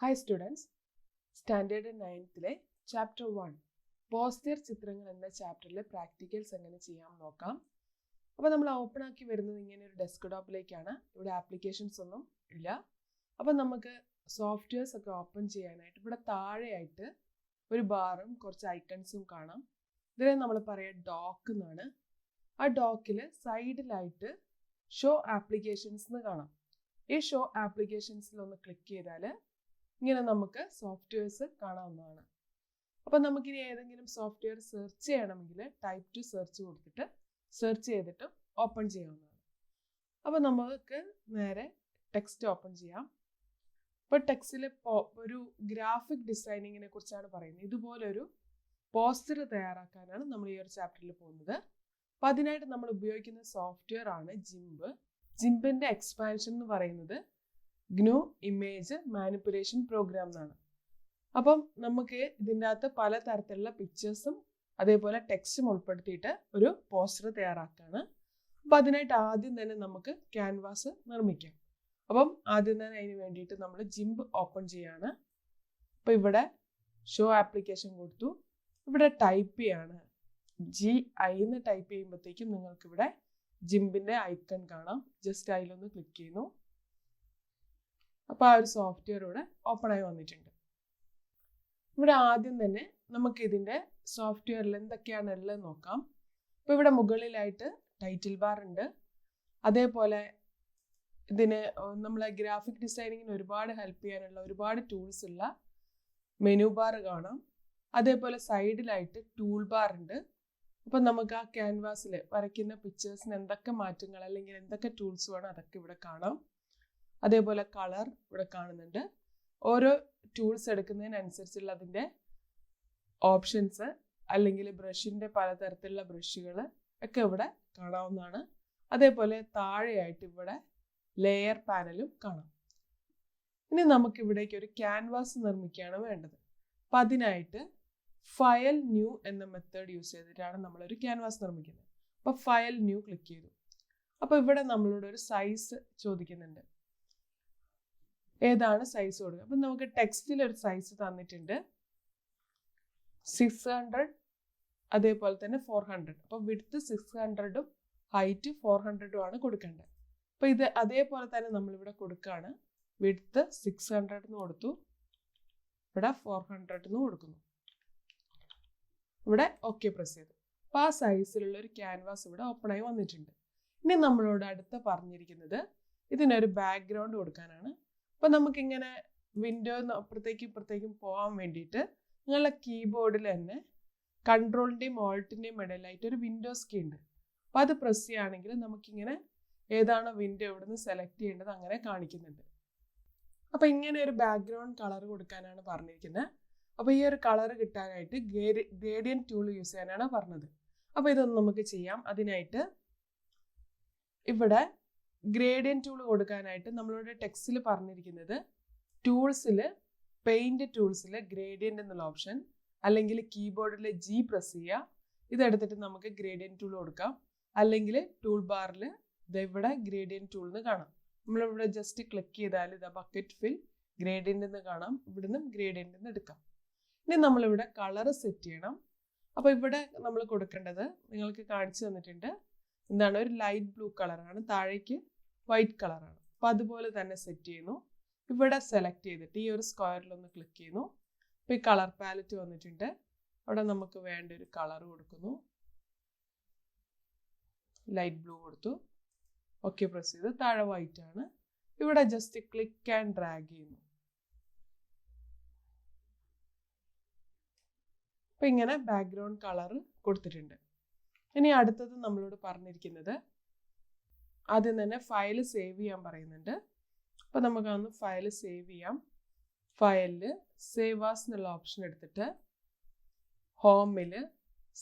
Hi students, Standard 9th Chapter 1 poster ചിത്രങ്ങൾ എന്ന ചാപ്റ്ററിലെ practicals എങ്ങനെ ചെയ്യാം നോക്കാം. അപ്പോൾ നമ്മൾ ഓപ്പൺ ആക്കി വരുന്നത് ഇങ്ങനെ ഒരു ഡെസ്ക്ടോപ്പിലേക്കാണ്. ഇവിടെ ആപ്ലിക്കേഷൻസ് ഒന്നും ഇല്ല. അപ്പോൾ നമുക്ക് സോഫ്റ്റ്വെയർസ് ഒക്കെ ഓപ്പൺ ചെയ്യാനായിട്ട് ഇവിടെ താഴെയായിട്ട് ഒരു ബാറും കുറച്ച് ഐക്കൺസും കാണാം. ഇതിനെ നമ്മൾ പറയുക ഡോക്ക് എന്നാണ്. ആ ഡോക്കിൽ സൈഡിലായിട്ട് ഷോ ആപ്ലിക്കേഷൻസ് എന്ന് കാണാം. ഈ ഷോ ആപ്ലിക്കേഷൻസിൽ ഒന്ന് ക്ലിക്ക് ചെയ്താൽ ഇങ്ങനെ നമുക്ക് സോഫ്റ്റ്വെയർസ് കാണാവുന്നതാണ്. അപ്പോൾ നമുക്കിനി ഏതെങ്കിലും സോഫ്റ്റ്വെയർ സെർച്ച് ചെയ്യണമെങ്കിൽ ടൈപ്പ് ടു സെർച്ച് കൊടുത്തിട്ട് സെർച്ച് ചെയ്തിട്ട് ഓപ്പൺ ചെയ്യാവുന്നതാണ്. അപ്പോൾ നമുക്ക് നേരെ ടെക്സ്റ്റ് ഓപ്പൺ ചെയ്യാം. ഇപ്പോൾ ടെക്സ്റ്റിൽ ഒരു ഗ്രാഫിക് ഡിസൈനിങ്ങിനെ കുറിച്ചാണ് പറയുന്നത്. ഇതുപോലൊരു പോസ്റ്റർ തയ്യാറാക്കാനാണ് നമ്മൾ ഈ ഒരു ചാപ്റ്ററിൽ പോകുന്നത്. അപ്പോൾ അതിനായിട്ട് നമ്മൾ ഉപയോഗിക്കുന്ന സോഫ്റ്റ്വെയർ ആണ് ജിംബ്. ജിംബിൻ്റെ എക്സ്പാൻഷൻ എന്ന് പറയുന്നത് ഗ്നു ഇമേജ് മാനിപ്പുലേഷൻ പ്രോഗ്രാം എന്നാണ്. അപ്പം നമുക്ക് ഇതിൻ്റെ അകത്ത് പല തരത്തിലുള്ള പിക്ചേഴ്സും അതേപോലെ ടെക്സ്റ്റും ഉൾപ്പെടുത്തിയിട്ട് ഒരു പോസ്റ്റർ തയ്യാറാക്കുകയാണ്. അപ്പം അതിനായിട്ട് ആദ്യം തന്നെ നമുക്ക് ക്യാൻവാസ് നിർമ്മിക്കാം. അപ്പം ആദ്യം തന്നെ അതിന് വേണ്ടിയിട്ട് നമ്മൾ ജിംബ് ഓപ്പൺ ചെയ്യാണ്. അപ്പം ഇവിടെ ഷോ ആപ്ലിക്കേഷൻ കൊടുത്തു. ഇവിടെ ടൈപ്പ് ചെയ്യാണ്. GI എന്ന് ടൈപ്പ് ചെയ്യുമ്പോഴത്തേക്കും നിങ്ങൾക്കിവിടെ ജിംബിൻ്റെ ഐക്കൺ കാണാം. ജസ്റ്റ് അതിലൊന്ന് ക്ലിക്ക് ചെയ്യുന്നു. അപ്പോൾ ആ ഒരു സോഫ്റ്റ്വെയർ ഇവിടെ ഓപ്പൺ ആയി വന്നിട്ടുണ്ട്. ഇവിടെ ആദ്യം തന്നെ നമുക്ക് ഇതിൻ്റെ സോഫ്റ്റ്വെയറിൽ എന്തൊക്കെയാണ് ഉള്ളത് നോക്കാം. അപ്പോൾ ഇവിടെ മുകളിലായിട്ട് ടൈറ്റിൽ ബാർ ഉണ്ട്. അതേപോലെ ഇതിന് നമ്മളെ ഗ്രാഫിക് ഡിസൈനിങ്ങിന് ഒരുപാട് ഹെൽപ്പ് ചെയ്യാനുള്ള ഒരുപാട് ടൂൾസ് ഉള്ള മെനു ബാർ കാണാം. അതേപോലെ സൈഡിലായിട്ട് ടൂൾ ബാർ ഉണ്ട്. അപ്പം നമുക്ക് ആ ക്യാൻവാസിൽ വരയ്ക്കുന്ന പിക്ചേഴ്സിന് എന്തൊക്കെ മാറ്റങ്ങൾ അല്ലെങ്കിൽ എന്തൊക്കെ ടൂൾസ് വേണം അതൊക്കെ ഇവിടെ കാണാം. അതേപോലെ കളർ ഇവിടെ കാണുന്നുണ്ട്. ഓരോ ടൂൾസ് എടുക്കുന്നതിനനുസരിച്ചുള്ള അതിൻ്റെ ഓപ്ഷൻസ് അല്ലെങ്കിൽ ബ്രഷിൻ്റെ പലതരത്തിലുള്ള ബ്രഷുകൾ ഒക്കെ ഇവിടെ കാണാവുന്നതാണ്. അതേപോലെ താഴെയായിട്ട് ഇവിടെ ലെയർ പാനലും കാണാം. ഇനി നമുക്കിവിടേക്ക് ഒരു ക്യാൻവാസ് നിർമ്മിക്കുകയാണ് വേണ്ടത്. അപ്പം അതിനായിട്ട് ഫയൽ ന്യൂ എന്ന മെത്തേഡ് യൂസ് ചെയ്തിട്ടാണ് നമ്മളൊരു ക്യാൻവാസ് നിർമ്മിക്കുന്നത്. അപ്പോൾ ഫയൽ ന്യൂ ക്ലിക്ക് ചെയ്തു. അപ്പോൾ ഇവിടെ നമ്മളോട് ഒരു സൈസ് ചോദിക്കുന്നുണ്ട്. ഏതാണ് സൈസ് കൊടുക്കുക? അപ്പം നമുക്ക് ടെക്സ്റ്റിൽ ഒരു സൈസ് തന്നിട്ടുണ്ട് 600, അതേപോലെ തന്നെ 400. അപ്പോൾ വിഡ്ത്ത് 600ഉം ഹൈറ്റ് 400ഉം ആണ് കൊടുക്കേണ്ടത്. അപ്പോൾ ഇത് അതേപോലെ തന്നെ നമ്മളിവിടെ കൊടുക്കുകയാണ്. വിഡ്ത്ത് 600 എന്ന് കൊടുത്തു, ഇവിടെ 400 എന്ന് കൊടുക്കുന്നു. ഇവിടെ ഓക്കെ പ്രസ് ചെയ്തു. അപ്പോൾ ആ സൈസിലുള്ള ഒരു ക്യാൻവാസ് ഇവിടെ ഓപ്പൺ ആയി വന്നിട്ടുണ്ട്. ഇനി നമ്മളോട് അടുത്ത് പറഞ്ഞിരിക്കുന്നത് ഇതിനൊരു ബാക്ക്ഗ്രൗണ്ട് കൊടുക്കാനാണ്. അപ്പോൾ നമുക്കിങ്ങനെ വിൻഡോന്ന് അപ്പുറത്തേക്കും പോകാൻ വേണ്ടിയിട്ട് നിങ്ങളുടെ കീബോർഡിൽ തന്നെ കൺട്രോളിൻ്റെയും ഓൾട്ടിൻ്റെയും ഇടയിലായിട്ട് ഒരു വിൻഡോസ് കീ ഉണ്ട്. അപ്പോൾ അത് പ്രസ് ചെയ്യുകയാണെങ്കിൽ നമുക്കിങ്ങനെ ഏതാണോ വിൻഡോ ഇവിടുന്ന് സെലക്ട് ചെയ്യേണ്ടത് അങ്ങനെ കാണിക്കുന്നുണ്ട്. അപ്പോൾ ഇങ്ങനെ ഒരു ബാക്ക്ഗ്രൗണ്ട് കളർ കൊടുക്കാനാണ് പറഞ്ഞിരിക്കുന്നത്. അപ്പോൾ ഈ ഒരു കളർ കിട്ടാനായിട്ട് ഗ്രേഡിയൻ ടൂൾ യൂസ് ചെയ്യാനാണ് പറഞ്ഞത്. അപ്പോൾ ഇതൊന്ന് നമുക്ക് ചെയ്യാം. അതിനായിട്ട് ഇവിടെ ഗ്രേഡിയൻ ടൂൾ കൊടുക്കാനായിട്ട് നമ്മളുടെ ടെക്സ്റ്റിൽ പറഞ്ഞിരിക്കുന്നത് ടൂൾസിൽ പെയിൻറ് ടൂൾസിൽ ഗ്രേഡിയൻ്റ് എന്നുള്ള ഓപ്ഷൻ അല്ലെങ്കിൽ കീബോർഡിൽ G പ്രസ് ചെയ്യുക. ഇതെടുത്തിട്ട് നമുക്ക് ഗ്രേഡിയൻ ടൂൾ കൊടുക്കാം. അല്ലെങ്കിൽ ടൂൾ ബാറിൽ ഇവിടെ ഗ്രേഡിയൻ ടൂൾ എന്ന് കാണാം. നമ്മളിവിടെ ജസ്റ്റ് ക്ലിക്ക് ചെയ്താൽ ഇത് ബക്കറ്റ് ഫിൽ ഗ്രേഡിയൻ്റ് എന്ന് കാണാം. ഇവിടുന്ന് ഗ്രേഡിയൻ്റ് എന്ന് എടുക്കാം. ഇനി നമ്മളിവിടെ കളർ സെറ്റ് ചെയ്യണം. അപ്പോൾ ഇവിടെ നമ്മൾ കൊടുക്കേണ്ടത് നിങ്ങൾക്ക് കാണിച്ചു തന്നിട്ടുണ്ട്. എന്താണ്, ഒരു ലൈറ്റ് ബ്ലൂ കളറാണ്, താഴേക്ക് വൈറ്റ് കളറാണ്. അപ്പോൾ അതുപോലെ തന്നെ സെറ്റ് ചെയ്യുന്നു. ഇവിടെ സെലക്ട് ചെയ്തിട്ട് ഈ ഒരു സ്ക്വയറിലൊന്ന് ക്ലിക്ക് ചെയ്യുന്നു. അപ്പോൾ ഈ കളർ പാലറ്റ് വന്നിട്ടുണ്ട്. അവിടെ നമുക്ക് വേണ്ട ഒരു കളർ കൊടുക്കുന്നു. ലൈറ്റ് ബ്ലൂ കൊടുത്തു, ഓക്കെ പ്രസ് ചെയ്തു. താഴെ വൈറ്റ് ആണ്. ഇവിടെ ജസ്റ്റ് ക്ലിക്ക് ആൻഡ് ഡ്രാഗ് ചെയ്യുന്നു. അപ്പോൾ ഇങ്ങനെ ബാക്ക്ഗ്രൗണ്ട് കളർ കൊടുത്തിട്ടുണ്ട്. ഇനി അടുത്തത് നമ്മളോട് പറഞ്ഞിരിക്കുന്നത് ആദ്യം തന്നെ ഫയൽ സേവ് ചെയ്യാൻ പറയുന്നുണ്ട്. അപ്പോൾ നമുക്കൊന്ന് ഫയൽ സേവ് ചെയ്യാം. ഫയലിൽ സേവ് ആസ് എന്നുള്ള ഓപ്ഷൻ എടുത്തിട്ട് ഹോമിൽ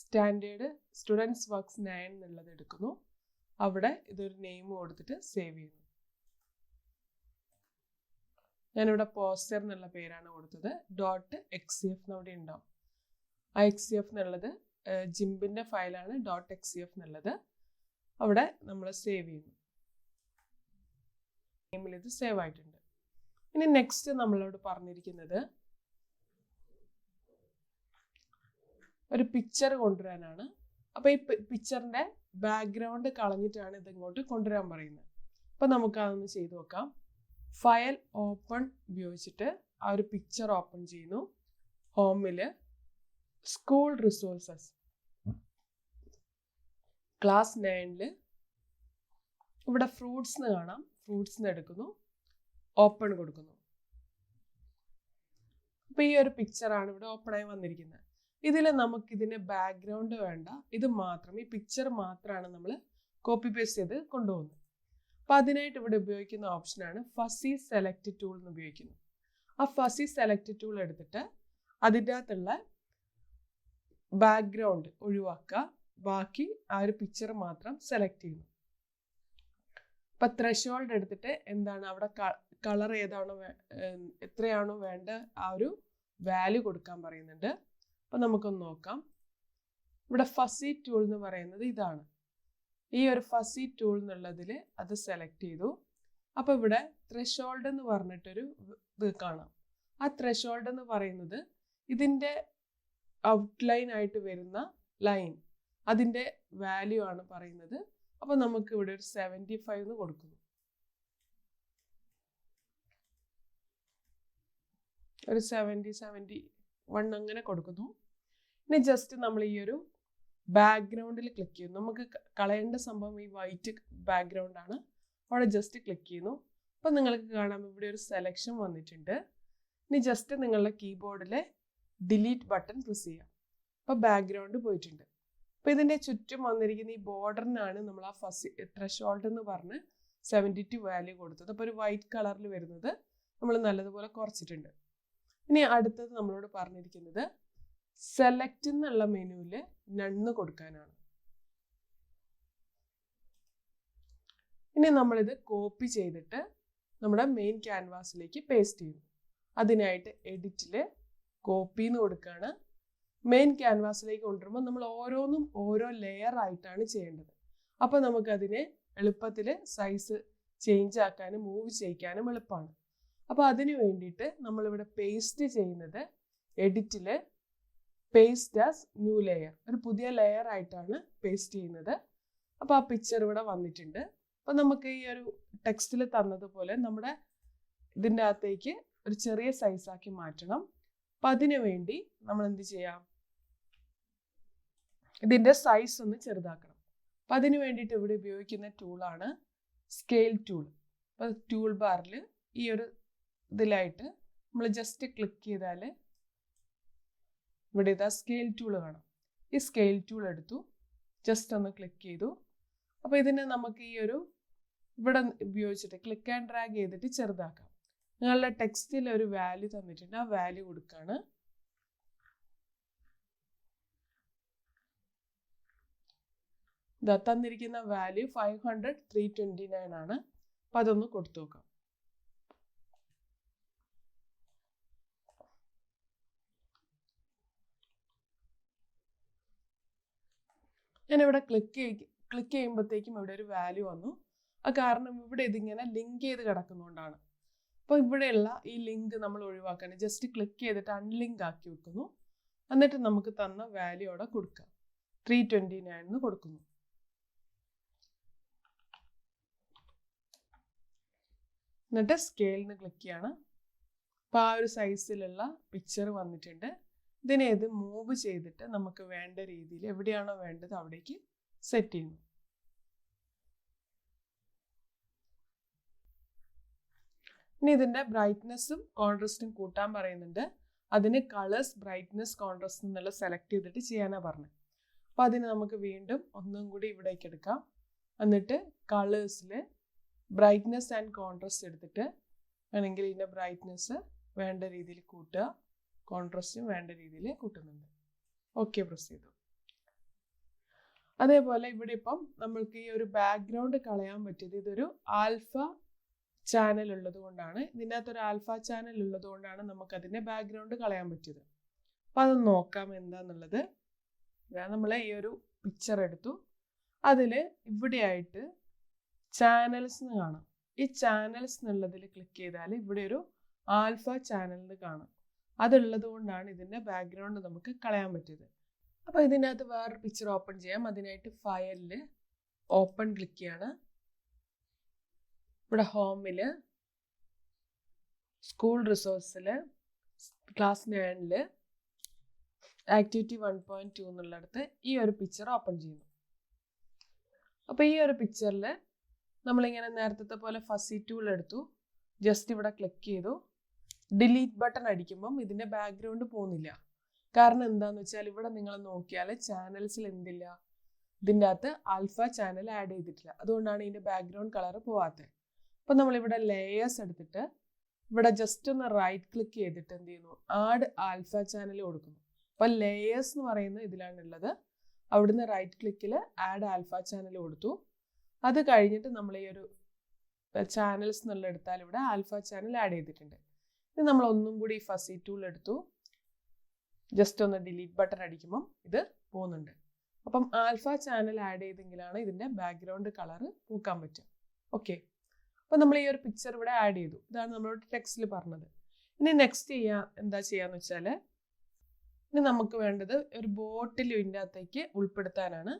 സ്റ്റാൻഡേർഡ് സ്റ്റുഡൻസ് വർക്ക്സ് 9 എന്നുള്ളത് എടുക്കുന്നു. അവിടെ ഇതൊരു നെയിം കൊടുത്തിട്ട് സേവ് ചെയ്യുന്നു. ഞാനിവിടെ പോസ്റ്റർ എന്നുള്ള പേരാണ് കൊടുത്തത്. .xcf എന്നവിടെ ഉണ്ടാവും. ആ XCF എന്നുള്ളത് ജിംബിൻ്റെ ഫയലാണ്. .xcf എന്നുള്ളത് അവിടെ നമ്മൾ സേവ് ചെയ്യുന്നു. നെയിമിൽ ഇത് സേവ് ആയിട്ടുണ്ട്. ഇനി നെക്സ്റ്റ് നമ്മളോട് പറഞ്ഞിരിക്കുന്നത് ഒരു പിക്ചർ കൊണ്ടുവരാനാണ്. അപ്പോൾ ഈ പിക്ചറിന്റെ ബാക്ക്ഗ്രൗണ്ട് കളഞ്ഞിട്ടാണ് ഇത് ഇങ്ങോട്ട് കൊണ്ടുവരാൻ പറയുന്നത്. അപ്പോൾ നമുക്ക് അതൊന്ന് ചെയ്തു നോക്കാം. ഫയൽ ഓപ്പൺ ഉപയോഗിച്ചിട്ട് ആ ഒരു പിക്ചർ ഓപ്പൺ ചെയ്യുന്നു. ഹോമിൽ സ്കൂൾ റിസോഴ്സസ് ക്ലാസ് 9 ഇവിടെ ഫ്രൂട്ട്സ് കാണാം. ഫ്രൂട്ട്സ് എടുക്കുന്നു, ഓപ്പൺ കൊടുക്കുന്നു. അപ്പോൾ ഈ ഒരു പിക്ചറാണ് ഇവിടെ ഓപ്പൺ ആയി വന്നിരിക്കുന്നത്. ഇതിൽ നമുക്ക് ഇതിന്റെ ബാക്ക്ഗ്രൗണ്ട് വേണ്ട, ഇത് മാത്രം, ഈ പിക്ചർ മാത്രമാണ് നമ്മൾ കോപ്പി പേസ്റ്റ് ചെയ്ത് കൊണ്ടുപോകുന്നത്. അപ്പോൾ അതിനായിട്ട് ഇവിടെ ഉപയോഗിക്കുന്ന ഓപ്ഷനാണ് ഫസി സെലക്ട് ടൂൾ എന്ന് ഉപയോഗിക്കുന്നത്. ആ ഫസി സെലക്ട് ടൂൾ എടുത്തിട്ട് അതിൻ്റെ അകത്തുള്ള ബാക്ക്ഗ്രൗണ്ട് ഒഴിവാക്കുക, ബാക്കി ആ ഒരു പിക്ചർ മാത്രം സെലക്ട് ചെയ്യുന്നു. അപ്പം ത്രെഷോൾഡ് എടുത്തിട്ട് എന്താണ് അവിടെ കളർ ഏതാണോ എത്രയാണോ വേണ്ട ആ ഒരു വാല്യൂ കൊടുക്കാൻ പറയുന്നുണ്ട്. അപ്പം നമുക്കൊന്ന് നോക്കാം. ഇവിടെ ഫസി ടൂൾ എന്ന് പറയുന്നത് ഇതാണ്. ഈ ഒരു ഫസി ടൂൾ എന്നുള്ളതിൽ അത് സെലക്ട് ചെയ്തു. അപ്പോൾ ഇവിടെ ത്രെഷോൾഡ് എന്ന് പറഞ്ഞിട്ടൊരു ഇത് കാണാം. ആ ത്രെഷോൾഡ് എന്ന് പറയുന്നത് ഇതിൻ്റെ ഔട്ട്ലൈൻ ആയിട്ട് വരുന്ന ലൈൻ, അതിൻ്റെ വാല്യൂ ആണ് പറയുന്നത്. അപ്പോൾ നമുക്ക് ഇവിടെ ഒരു 75 എന്ന് കൊടുക്കുന്നു. ഒരു 71 അങ്ങനെ കൊടുക്കുന്നു. ഇനി ജസ്റ്റ് നമ്മൾ ഈ ഒരു ബാക്ക്ഗ്രൗണ്ടിൽ ക്ലിക്ക് ചെയ്യുന്നു. നമുക്ക് കളയേണ്ട സംഭവം ഈ വൈറ്റ് ബാക്ക്ഗ്രൗണ്ട് ആണ്. അവിടെ ജസ്റ്റ് ക്ലിക്ക് ചെയ്യുന്നു. അപ്പോൾ നിങ്ങൾക്ക് കാണാം ഇവിടെ ഒരു സെലക്ഷൻ വന്നിട്ടുണ്ട്. ഇനി ജസ്റ്റ് നിങ്ങളുടെ കീബോർഡിലെ ഡിലീറ്റ് ബട്ടൺ പ്രസ് ചെയ്യാം. അപ്പോൾ ബാക്ക്ഗ്രൗണ്ട് പോയിട്ടുണ്ട്. അപ്പോൾ ഇതിൻ്റെ ചുറ്റും വന്നിരിക്കുന്ന ഈ ബോർഡറിനാണ് നമ്മൾ ആ ഫസി ത്രെഷോൾഡ് എന്ന് പറഞ്ഞ് 72 വാല്യൂ കൊടുത്തത്. അപ്പോൾ ഒരു വൈറ്റ് കളറിൽ വരുന്നത് നമ്മൾ നല്ലതുപോലെ കുറച്ചിട്ടുണ്ട്. ഇനി അടുത്തത് നമ്മളോട് പറഞ്ഞിരിക്കുന്നത് സെലക്ട് എന്നുള്ള മെനുവിൽ നണ്ണ് കൊടുക്കാനാണ്. ഇനി നമ്മളിത് കോപ്പി ചെയ്തിട്ട് നമ്മുടെ മെയിൻ ക്യാൻവാസിലേക്ക് പേസ്റ്റ് ചെയ്യുന്നു. അതിനായിട്ട് എഡിറ്റിൽ കോപ്പി എന്ന് കൊടുക്കുകയാണ്. മെയിൻ ക്യാൻവാസിലേക്ക് കൊണ്ടുവരുമ്പോൾ നമ്മൾ ഓരോന്നും ഓരോ ലെയർ ആയിട്ടാണ് ചെയ്യേണ്ടത്. അപ്പോൾ നമുക്കതിനെ എളുപ്പത്തിൽ സൈസ് ചേഞ്ച് ആക്കാനും മൂവ് ചെയ്യിക്കാനും എളുപ്പമാണ്. അപ്പോൾ അതിന് വേണ്ടിയിട്ട് നമ്മളിവിടെ പേസ്റ്റ് ചെയ്യുന്നത് എഡിറ്റിൽ പേസ്റ്റ് ആസ് ന്യൂ ലെയർ, ഒരു പുതിയ ലെയർ ആയിട്ടാണ് പേസ്റ്റ് ചെയ്യുന്നത്. അപ്പോൾ ആ പിക്ചർ ഇവിടെ വന്നിട്ടുണ്ട്. അപ്പോൾ നമുക്ക് ഈ ഒരു ടെക്സ്റ്റിൽ തന്നതുപോലെ നമ്മുടെ ഇതിൻ്റെ അകത്തേക്ക് ഒരു ചെറിയ സൈസാക്കി മാറ്റണം. അപ്പം അതിനു വേണ്ടി നമ്മൾ എന്ത് ചെയ്യാം, ഇതിൻ്റെ സൈസ് ഒന്ന് ചെറുതാക്കണം. അപ്പം അതിന് വേണ്ടിയിട്ട് ഇവിടെ ഉപയോഗിക്കുന്ന ടൂളാണ് സ്കെയിൽ ടൂൾ. അപ്പോൾ ടൂൾ ബാറിൽ ഈ ഒരു ഇതിലായിട്ട് നമ്മൾ ജസ്റ്റ് ക്ലിക്ക് ചെയ്താൽ ഇവിടെ ഇതാ സ്കെയിൽ ടൂൾ കാണാം. ഈ സ്കെയിൽ ടൂൾ എടുത്തു, ജസ്റ്റ് ഒന്ന് ക്ലിക്ക് ചെയ്തു. അപ്പോൾ ഇതിനെ നമുക്ക് ഈ ഒരു ഇവിടെ ഉപയോഗിച്ചിട്ട് ക്ലിക്ക് ആൻഡ് ഡ്രാഗ് ചെയ്തിട്ട് ചെറുതാക്കാം. നിങ്ങളുടെ ടെക്സ്റ്റിൽ ഒരു വാല്യൂ തന്നിട്ടുണ്ട്, ആ വാല്യൂ കൊടുക്കുകയാണ്. ഇതാ തന്നിരിക്കുന്ന വാല്യൂ 500, 329 ആണ്. അപ്പം അതൊന്ന് കൊടുത്തു നോക്കാം. ഞാനിവിടെ ക്ലിക്ക് ചെയ്യുമ്പോഴത്തേക്കും ഇവിടെ ഒരു വാല്യൂ വന്നു. ആ കാരണം ഇവിടെ ഇതിങ്ങനെ ലിങ്ക് ചെയ്ത് കിടക്കുന്നതുകൊണ്ടാണ്. അപ്പോൾ ഇവിടെയുള്ള ഈ ലിങ്ക് നമ്മൾ ഒഴിവാക്കാൻ ജസ്റ്റ് ക്ലിക്ക് ചെയ്തിട്ട് അൺലിങ്ക് ആക്കി വെക്കുന്നു. എന്നിട്ട് നമുക്ക് തന്ന വാല്യൂ അവിടെ കൊടുക്കാം. 329 എന്ന് കൊടുക്കുന്നു. എന്നിട്ട് സ്കെയിലിന് ക്ലിക്ക് ചെയ്യണം. അപ്പോൾ ആ ഒരു സൈസിലുള്ള പിക്ചർ വന്നിട്ടുണ്ട്. ഇതിനെ ഇത് മൂവ് ചെയ്തിട്ട് നമുക്ക് വേണ്ട രീതിയിൽ എവിടെയാണോ വേണ്ടത് അവിടേക്ക് സെറ്റ് ചെയ്യുന്നു. ഇനി ഇതിൻ്റെ ബ്രൈറ്റ്നെസ്സും കോൺട്രാസ്റ്റും കൂട്ടാൻ പറയുന്നുണ്ട്. അതിന് കളേഴ്സ്, ബ്രൈറ്റ്നെസ്, കോൺട്രാസ്റ്റ് എന്നുള്ള സെലക്ട് ചെയ്തിട്ട് ചെയ്യാനാണ് പറഞ്ഞത്. അപ്പോൾ അതിന് നമുക്ക് വീണ്ടും ഒന്നും കൂടി ഇവിടേക്ക് എടുക്കാം. എന്നിട്ട് കളേഴ്സിൽ ബ്രൈറ്റ്നെസ് ആൻഡ് കോൺട്രാസ്റ്റ് എടുത്തിട്ട് വേണമെങ്കിൽ ഇതിൻ്റെ ബ്രൈറ്റ്നെസ് വേണ്ട രീതിയിൽ കൂട്ടുക, കോൺട്രാസ്റ്റും വേണ്ട രീതിയിൽ കൂട്ടുന്നുണ്ട്. ഓക്കെ, പ്രസ് ചെയ്തു. അതേപോലെ ഇവിടെ ഇപ്പം നമ്മൾക്ക് ഈ ഒരു ബാക്ക്ഗ്രൗണ്ട് കളയാൻ പറ്റിയത് ഇതൊരു ആൽഫ ചാനൽ ഉള്ളത് കൊണ്ടാണ്. ഇതിനകത്തൊരു ആൽഫ ചാനൽ ഉള്ളത് കൊണ്ടാണ് നമുക്കതിൻ്റെ ബാക്ക്ഗ്രൗണ്ട് കളയാൻ പറ്റിയത്. അപ്പം അത് നോക്കാം എന്താന്നുള്ളത്. നമ്മൾ ഈ ഒരു പിക്ചർ എടുത്തു, അതിൽ ഇവിടെയായിട്ട് ചാനൽസ് എന്ന് കാണാം. ഈ ചാനൽസ് എന്നുള്ളതിൽ ക്ലിക്ക് ചെയ്താൽ ഇവിടെ ഒരു ആൽഫ ചാനലിന് കാണാം. അതുള്ളത് കൊണ്ടാണ് ഇതിൻ്റെ ബാക്ക്ഗ്രൗണ്ട് നമുക്ക് കളയാൻ പറ്റിയത്. അപ്പോൾ ഇതിൻ്റെ അകത്ത് വേറൊരു പിക്ചർ ഓപ്പൺ ചെയ്യാം. അതിനായിട്ട് ഫയലിൽ ഓപ്പൺ ക്ലിക്ക് ചെയ്യാണ്. ഇവിടെ ഹോമിൽ സ്കൂൾ റിസോഴ്സിൽ ക്ലാസ് 9ൽ ആക്ടിവിറ്റി 1.2 എന്നുള്ളിടത്ത് ഈ ഒരു പിക്ചർ ഓപ്പൺ ചെയ്യുന്നു. അപ്പോൾ ഈ ഒരു പിക്ചറിൽ നമ്മളിങ്ങനെ നേരത്തെ പോലെ ഫസി ടൂൾ എടുത്തു, ജസ്റ്റ് ഇവിടെ ക്ലിക്ക് ചെയ്തു. ഡിലീറ്റ് ബട്ടൺ അടിക്കുമ്പം ഇതിൻ്റെ ബാക്ക്ഗ്രൗണ്ട് പോകുന്നില്ല. കാരണം എന്താണെന്ന് വെച്ചാൽ ഇവിടെ നിങ്ങൾ നോക്കിയാൽ ചാനൽസിൽ എന്തില്ല, ഇതിൻ്റെ അകത്ത് ആൽഫ ചാനൽ ആഡ് ചെയ്തിട്ടില്ല. അതുകൊണ്ടാണ് ഇതിൻ്റെ ബാക്ക്ഗ്രൗണ്ട് കളർ പോവാത്തത്. അപ്പം നമ്മളിവിടെ ലേയേഴ്സ് എടുത്തിട്ട് ഇവിടെ ജസ്റ്റ് ഒന്ന് റൈറ്റ് ക്ലിക്ക് ചെയ്തിട്ട് എന്ത് ചെയ്യുന്നു, ആഡ് ആൽഫ ചാനൽ കൊടുക്കുന്നു. അപ്പം ലേയേഴ്സ് എന്ന് പറയുന്നത് ഇതിലാണുള്ളത്. അവിടുന്ന് റൈറ്റ് ക്ലിക്കിൽ ആഡ് ആൽഫ ചാനൽ കൊടുത്തു. അത് കഴിഞ്ഞിട്ട് നമ്മൾ ഈ ഒരു ചാനൽസ് എന്നുള്ള എടുത്താൽ ഇവിടെ ആൽഫ ചാനൽ ആഡ് ചെയ്തിട്ടുണ്ട്. ഇത് നമ്മൾ ഒന്നും കൂടി ഈ ഫസി ടൂൾ എടുത്തു, ജസ്റ്റ് ഒന്ന് ഡിലീറ്റ് ബട്ടൺ അടിക്കുമ്പം ഇത് പോകുന്നുണ്ട്. അപ്പം ആൽഫ ചാനൽ ആഡ് ചെയ്തെങ്കിലാണ് ഇതിൻ്റെ ബാക്ക്ഗ്രൗണ്ട് കളർ പൂക്കാൻ പറ്റുക. ഓക്കെ, അപ്പം നമ്മൾ ഈ ഒരു പിക്ചർ ഇവിടെ ആഡ് ചെയ്തു. ഇതാണ് നമ്മളോട് ടെക്സ്റ്റിൽ പറഞ്ഞത്. ഇനി നെക്സ്റ്റ് എന്താ ചെയ്യാന്ന് വെച്ചാൽ, ഇനി നമുക്ക് വേണ്ടത് ഒരു ബോട്ടിൽ ഇതിൻ്റെ അകത്തേക്ക് ഉൾപ്പെടുത്താനാണ്.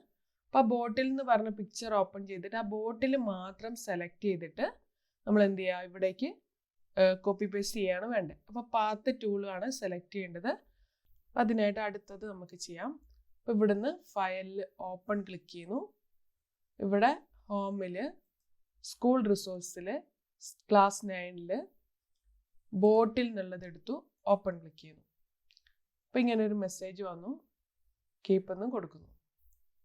അപ്പോൾ ആ ബോട്ടിൽ എന്ന് പറഞ്ഞ പിക്ചർ ഓപ്പൺ ചെയ്തിട്ട് ആ ബോട്ടിൽ മാത്രം സെലക്ട് ചെയ്തിട്ട് നമ്മൾ എന്ത് ചെയ്യുക, ഇവിടേക്ക് കോപ്പി പേസ്റ്റ് ചെയ്യാണ് വേണ്ടത്. അപ്പോൾ പാത്ത് ടൂളാണ് സെലക്ട് ചെയ്യേണ്ടത്. അതിനായിട്ട് അടുത്തത് നമുക്ക് ചെയ്യാം. അപ്പോൾ ഇവിടുന്ന് ഫയലിൽ ഓപ്പൺ ക്ലിക്ക് ചെയ്യുന്നു. ഇവിടെ ഹോമിൽ സ്കൂൾ റിസോഴ്സിൽ ക്ലാസ് 9ൽ ബോട്ടിൽ എന്നുള്ളത് എടുത്തു, ഓപ്പൺ ക്ലിക്ക് ചെയ്യുന്നു. അപ്പോൾ ഇങ്ങനെ ഒരു മെസ്സേജ് വന്നു, കീപ്പ് എന്ന് കൊടുക്കുന്നു.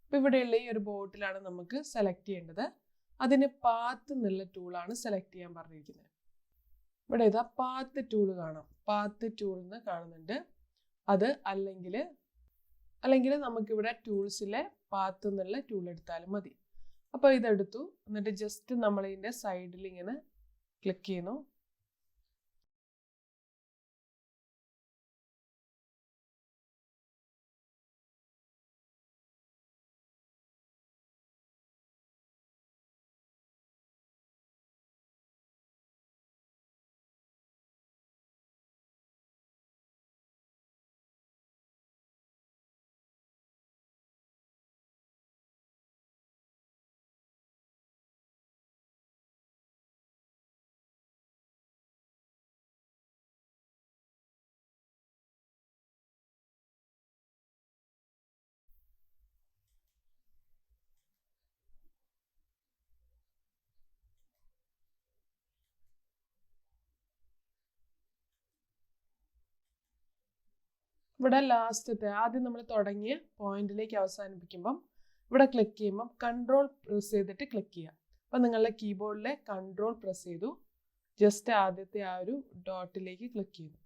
അപ്പോൾ ഇവിടെയുള്ള ഈ ഒരു ബോട്ടിലാണ് നമുക്ക് സെലക്ട് ചെയ്യേണ്ടത്. അതിന് പാത്ത് എന്നുള്ള ടൂളാണ് സെലക്ട് ചെയ്യാൻ പറഞ്ഞിരിക്കുന്നത്. ഇവിടെ ഇതാ പാത്ത് ടൂൾ കാണാം. പാത്ത് ടൂൾ എന്ന് കാണുന്നുണ്ട്. അത് അല്ലെങ്കിൽ നമുക്കിവിടെ ടൂൾസിലെ പാത്ത് എന്നുള്ള ടൂൾ എടുത്താലും മതി. അപ്പോൾ ഇതെടുത്തു, എന്നിട്ട് ജസ്റ്റ് നമ്മൾ ഇതിൻ്റെ സൈഡിൽ ഇങ്ങനെ ക്ലിക്ക് ചെയ്യുന്നു. ഇവിടെ ലാസ്റ്റത്തെ ആദ്യം നമ്മൾ തുടങ്ങിയ പോയിന്റിലേക്ക് അവസാനിപ്പിക്കുമ്പം ഇവിടെ ക്ലിക്ക് ചെയ്യുമ്പം കൺട്രോൾ പ്രസ് ചെയ്തിട്ട് ക്ലിക്ക് ചെയ്യുക. അപ്പം നിങ്ങളുടെ കീബോർഡിലെ കൺട്രോൾ പ്രസ് ചെയ്തു, ജസ്റ്റ് ആദ്യത്തെ ആ ഒരു ഡോട്ടിലേക്ക് ക്ലിക്ക് ചെയ്തു.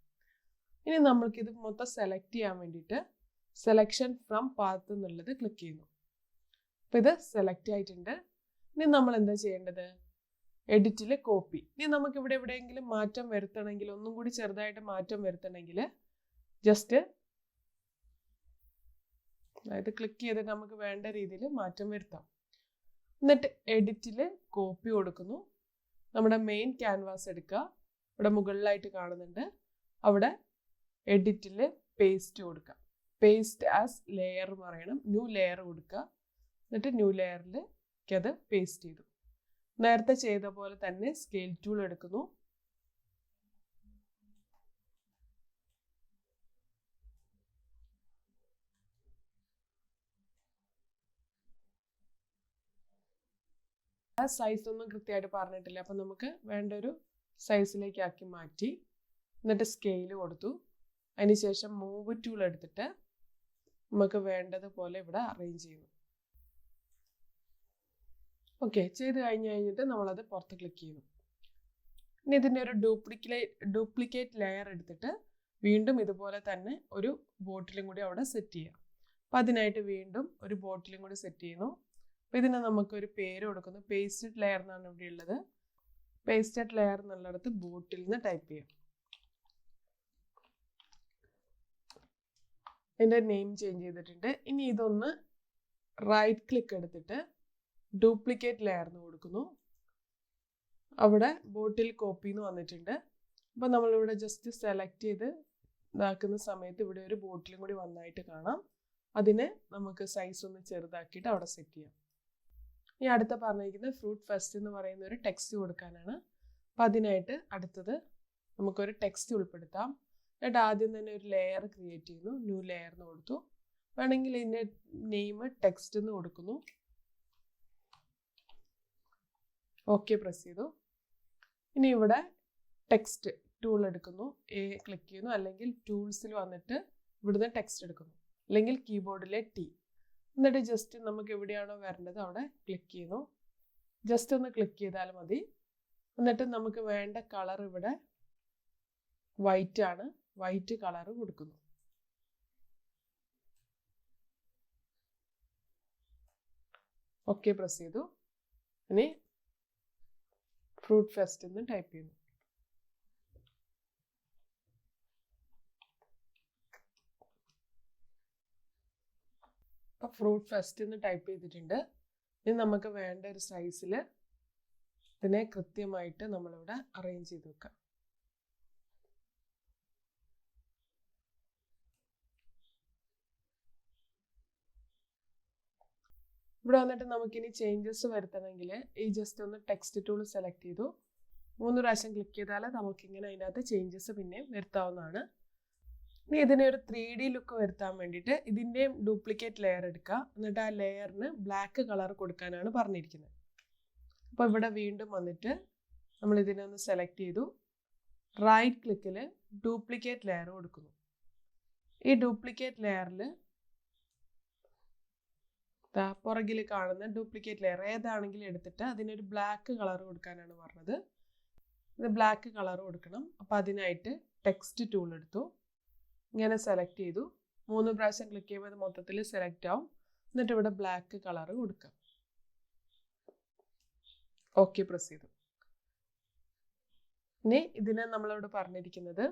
ഇനി നമ്മൾക്കിത് മൊത്തം സെലക്ട് ചെയ്യാൻ വേണ്ടിയിട്ട് സെലക്ഷൻ ഫ്രം പാത്ത് എന്നുള്ളത് ക്ലിക്ക് ചെയ്യുന്നു. അപ്പം ഇത് സെലക്ട് ആയിട്ടുണ്ട്. ഇനി നമ്മൾ എന്താ ചെയ്യേണ്ടത്, എഡിറ്റിൽ കോപ്പി. ഇനി നമുക്ക് ഇവിടെ എവിടെയെങ്കിലും മാറ്റം വരുത്തണമെങ്കിൽ, ഒന്നും കൂടി ചെറുതായിട്ട് മാറ്റം വരുത്തണമെങ്കിൽ ജസ്റ്റ് അതായത് ക്ലിക്ക് ചെയ്തിട്ട് നമുക്ക് വേണ്ട രീതിയിൽ മാറ്റം വരുത്താം. എന്നിട്ട് എഡിറ്റിൽ കോപ്പി കൊടുക്കുന്നു. നമ്മുടെ മെയിൻ ക്യാൻവാസ് എടുക്കുക, ഇവിടെ മുകളിലായിട്ട് കാണുന്നുണ്ട്, അവിടെ എഡിറ്റിൽ പേസ്റ്റ് കൊടുക്കുക. പേസ്റ്റ് ആസ് ലെയർ പറയണം, ന്യൂ ലെയർ കൊടുക്കുക. എന്നിട്ട് ന്യൂ ലെയറിലേക്ക് അത് പേസ്റ്റ് ചെയ്തു. നേരത്തെ ചെയ്ത പോലെ തന്നെ സ്കെയിൽ ടൂൾ എടുക്കുന്നു. സൈസ് ഒന്നും കൃത്യമായിട്ട് പറഞ്ഞിട്ടില്ല, അപ്പം നമുക്ക് വേണ്ട ഒരു സൈസിലേക്ക് ആക്കി മാറ്റി. എന്നിട്ട് സ്കെയിൽ കൊടുത്തു. അതിനുശേഷം മൂവ് ടൂൾ എടുത്തിട്ട് നമുക്ക് വേണ്ടതുപോലെ ഇവിടെ അറേഞ്ച് ചെയ്യുന്നു. ഓക്കെ, ചെയ്ത് കഴിഞ്ഞിട്ട് നമ്മളത് പുറത്ത് ക്ലിക്ക് ചെയ്യുന്നു. ഇനി ഇതിൻ്റെ ഒരു ഡ്യൂപ്ലിക്കേറ്റ് ലെയർ എടുത്തിട്ട് വീണ്ടും ഇതുപോലെ തന്നെ ഒരു ബോട്ടിലും കൂടി അവിടെ സെറ്റ് ചെയ്യാം. അപ്പം അതിനായിട്ട് വീണ്ടും ഒരു ബോട്ടിലും കൂടി സെറ്റ് ചെയ്യുന്നു. അപ്പോൾ ഇതിന് നമുക്കൊരു പേര് കൊടുക്കുന്നു. പേസ്റ്റഡ് ലെയർ എന്നാണ് ഇവിടെ ഉള്ളത്. പേസ്റ്റഡ് ലെയർ എന്നുള്ളിടത്ത് ബോട്ടിൽ നിന്ന് ടൈപ്പ് ചെയ്യാം. ഇതിൻ്റെ നെയിം ചേഞ്ച് ചെയ്തിട്ടുണ്ട്. ഇനി ഇതൊന്ന് റൈറ്റ് ക്ലിക്ക് എടുത്തിട്ട് ഡ്യൂപ്ലിക്കേറ്റ് ലെയർ എന്ന് കൊടുക്കുന്നു. അവിടെ ബോട്ടിൽ കോപ്പി എന്ന് വന്നിട്ടുണ്ട്. അപ്പോൾ നമ്മളിവിടെ ജസ്റ്റ് സെലക്ട് ചെയ്ത് ഇതാക്കുന്ന സമയത്ത് ഇവിടെ ഒരു ബോട്ടിലും കൂടി വന്നായിട്ട് കാണാം. അതിനെ നമുക്ക് സൈസ് ഒന്ന് ചെറുതാക്കിയിട്ട് അവിടെ സെറ്റ് ചെയ്യാം. ഈ അടുത്ത പറഞ്ഞിരിക്കുന്നത് ഫ്രൂട്ട് ഫെസ്റ്റ് എന്ന് പറയുന്ന ഒരു ടെക്സ്റ്റ് കൊടുക്കാനാണ്. അപ്പം അതിനായിട്ട് അടുത്തത് നമുക്കൊരു ടെക്സ്റ്റ് ഉൾപ്പെടുത്താം. എന്നിട്ട് ആദ്യം തന്നെ ഒരു ലെയർ ക്രിയേറ്റ് ചെയ്യുന്നു. ന്യൂ ലെയർ എന്ന് കൊടുത്തു. വേണമെങ്കിൽ ഇതിൻ്റെ നെയിം ടെക്സ്റ്റ് എന്ന് കൊടുക്കുന്നു. ഓക്കെ പ്രസ് ചെയ്തു. ഇനി ഇവിടെ ടെക്സ്റ്റ് ടൂൾ എടുക്കുന്നു. ക്ലിക്ക് ചെയ്യുന്നു. അല്ലെങ്കിൽ ടൂൾസിൽ വന്നിട്ട് ഇവിടുന്ന് ടെക്സ്റ്റ് എടുക്കുന്നു. അല്ലെങ്കിൽ കീബോർഡിലെ T. എന്നിട്ട് ജസ്റ്റ് നമുക്ക് എവിടെയാണോ വരേണ്ടത് അവിടെ ക്ലിക്ക് ചെയ്യുന്നു. ജസ്റ്റ് ഒന്ന് ക്ലിക്ക് ചെയ്താൽ മതി. എന്നിട്ട് നമുക്ക് വേണ്ട കളർ ഇവിടെ വൈറ്റ് ആണ്. വൈറ്റ് കളർ കൊടുക്കുന്നു. ഓക്കെ പ്രസ് ചെയ്തു. ഇനി ഫ്രൂട്ട് ഫെസ്റ്റ് എന്ന് ടൈപ്പ് ചെയ്യുന്നു. ഫ്രൂട്ട് ഫെസ്റ്റ് എന്ന് ടൈപ്പ് ചെയ്തിട്ടുണ്ട്. ഇനി നമുക്ക് വേണ്ട ഒരു സൈസിൽ ഇതിനെ കൃത്യമായിട്ട് നമ്മളിവിടെ അറേഞ്ച് ചെയ്ത് വെക്കാം. ഇവിടെ വന്നിട്ട് നമുക്കിനി ചേഞ്ചസ് വരുത്തണമെങ്കിൽ ഈ ജസ്റ്റ് ഒന്ന് ടെക്സ്റ്റ് ടൂൾ സെലക്ട് ചെയ്തു 3 പ്രാവശ്യം ക്ലിക്ക് ചെയ്താൽ നമുക്കിങ്ങനെ അതിനകത്ത് ചേഞ്ചസ് പിന്നെ വരുത്താവുന്നതാണ്. ഇനി ഇതിനെ ഒരു 3D ലുക്ക് വരുത്താൻ വേണ്ടിയിട്ട് ഇതിൻ്റെയും ഡ്യൂപ്ലിക്കേറ്റ് ലെയർ എടുക്കുക. എന്നിട്ട് ആ ലെയറിന് ബ്ലാക്ക് കളർ കൊടുക്കാനാണ് പറഞ്ഞിരിക്കുന്നത്. അപ്പോൾ ഇവിടെ വീണ്ടും വന്നിട്ട് നമ്മൾ ഇതിനെ ഒന്ന് സെലക്ട് ചെയ്തു. റൈറ്റ് ക്ലിക്കിൽ ഡ്യൂപ്ലിക്കേറ്റ് ലെയർ കൊടുക്കുന്നു. ഈ ഡ്യൂപ്ലിക്കേറ്റ് ലെയറിൽ പുറകിൽ കാണുന്ന ഡ്യൂപ്ലിക്കേറ്റ് ലെയർ ഏതാണെങ്കിലും എടുത്തിട്ട് അതിനൊരു ബ്ലാക്ക് കളർ കൊടുക്കാനാണ് പറഞ്ഞത്. ഇത് ബ്ലാക്ക് കളർ കൊടുക്കണം. അപ്പോൾ അതിനായിട്ട് ടെക്സ്റ്റ് ടൂൾ എടുത്തു. ഇങ്ങനെ സെലക്ട് ചെയ്തു. 3 പ്രാവശ്യം ക്ലിക്ക് ചെയ്യുമ്പോൾ ഇത് മൊത്തത്തിൽ സെലക്ട് ആവും. എന്നിട്ട് ഇവിടെ ബ്ലാക്ക് കളർ കൊടുക്കാം. ഓക്കെ പ്രസ് ചെയ്തു. ഇനി ഇതിനെ നമ്മളിവിടെ പറഞ്ഞിരിക്കുന്നത്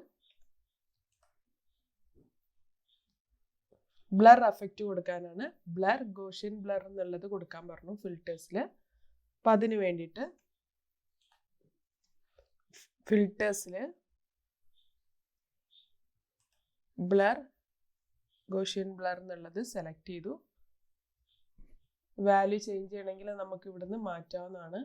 ബ്ലർ എഫക്റ്റ് കൊടുക്കാനാണ്. ബ്ലർ ഗോഷ്യൻ ബ്ലർ എന്നുള്ളത് കൊടുക്കാൻ പറഞ്ഞു ഫിൽറ്റേഴ്സിൽ. അപ്പം അതിന് വേണ്ടിയിട്ട് ഫിൽറ്റേഴ്സിൽ ബ്ലർ ഗോഷ്യൻ ബ്ലർ എന്നുള്ളത് സെലക്ട് ചെയ്തു. വാല്യൂ ചേഞ്ച് ചെയ്യണമെങ്കിൽ നമുക്ക് ഇവിടുന്ന് മാറ്റാവുന്നതാണ്.